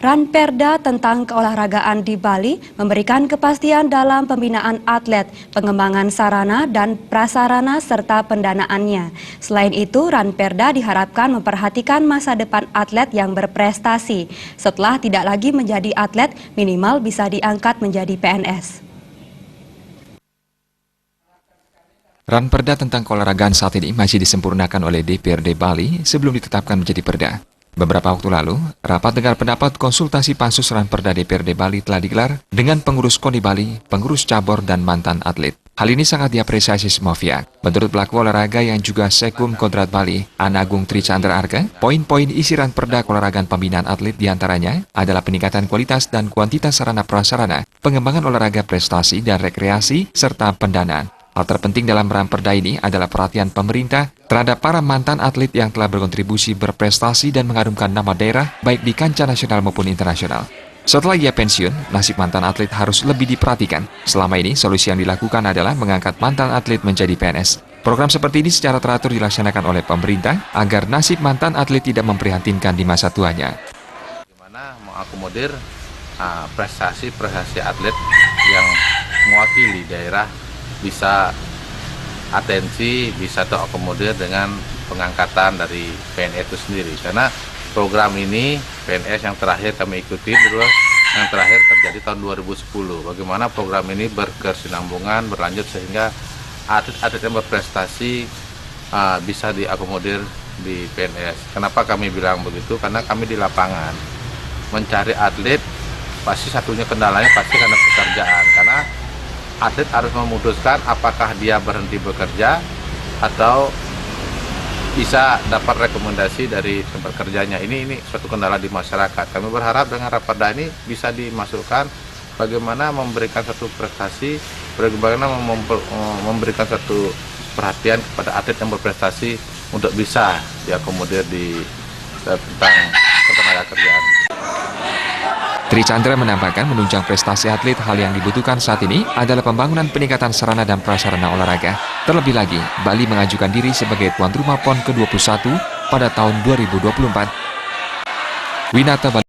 Ranperda tentang keolahragaan di Bali memberikan kepastian dalam pembinaan atlet, pengembangan sarana dan prasarana serta pendanaannya. Selain itu, Ranperda diharapkan memperhatikan masa depan atlet yang berprestasi. Setelah tidak lagi menjadi atlet, minimal bisa diangkat menjadi PNS. Ranperda tentang keolahragaan saat ini masih disempurnakan oleh DPRD Bali sebelum ditetapkan menjadi perda. Beberapa waktu lalu, rapat dengar pendapat konsultasi pansus Ranperda DPRD Bali telah digelar dengan pengurus KONI Bali, pengurus cabur, dan mantan atlet. Hal ini sangat diapresiasi semua pihak. Menurut pelaku olahraga yang juga Sekum Kodrat Bali, Anagung Tricandra Arga, poin-poin isi Ranperda keolahragaan pembinaan atlet diantaranya adalah peningkatan kualitas dan kuantitas sarana prasarana, pengembangan olahraga prestasi dan rekreasi, serta pendanaan. Hal terpenting dalam Ranperda ini adalah perhatian pemerintah terhadap para mantan atlet yang telah berkontribusi berprestasi dan mengharumkan nama daerah baik di kancah nasional maupun internasional. Setelah ia pensiun, nasib mantan atlet harus lebih diperhatikan. Selama ini, solusi yang dilakukan adalah mengangkat mantan atlet menjadi PNS. Program seperti ini secara teratur dilaksanakan oleh pemerintah agar nasib mantan atlet tidak memprihatinkan di masa tuanya. Bagaimana mengakomodir prestasi atlet yang mewakili daerah bisa atensi, bisa terakomodir dengan pengangkatan dari PNS itu sendiri. Karena program ini, PNS yang terakhir kami ikuti, yang terakhir terjadi tahun 2010. Bagaimana program ini berkesinambungan, berlanjut sehingga atlet-atlet yang berprestasi bisa diakomodir di PNS. Kenapa kami bilang begitu? Karena kami di lapangan mencari atlet, pasti satunya kendalanya pasti karena pekerjaan. Karena atlet harus memutuskan apakah dia berhenti bekerja atau bisa dapat rekomendasi dari tempat kerjanya. Ini suatu kendala di masyarakat. Kami berharap dengan Ranperda ini bisa dimasukkan bagaimana memberikan satu prestasi, bagaimana memberikan satu perhatian kepada atlet yang berprestasi untuk bisa diakomodir di tentang ketenaga kerjaan. Tricandra menambahkan menunjang prestasi atlet, hal yang dibutuhkan saat ini adalah pembangunan peningkatan sarana dan prasarana olahraga. Terlebih lagi, Bali mengajukan diri sebagai tuan rumah PON ke-21 pada tahun 2024. Winata Bali.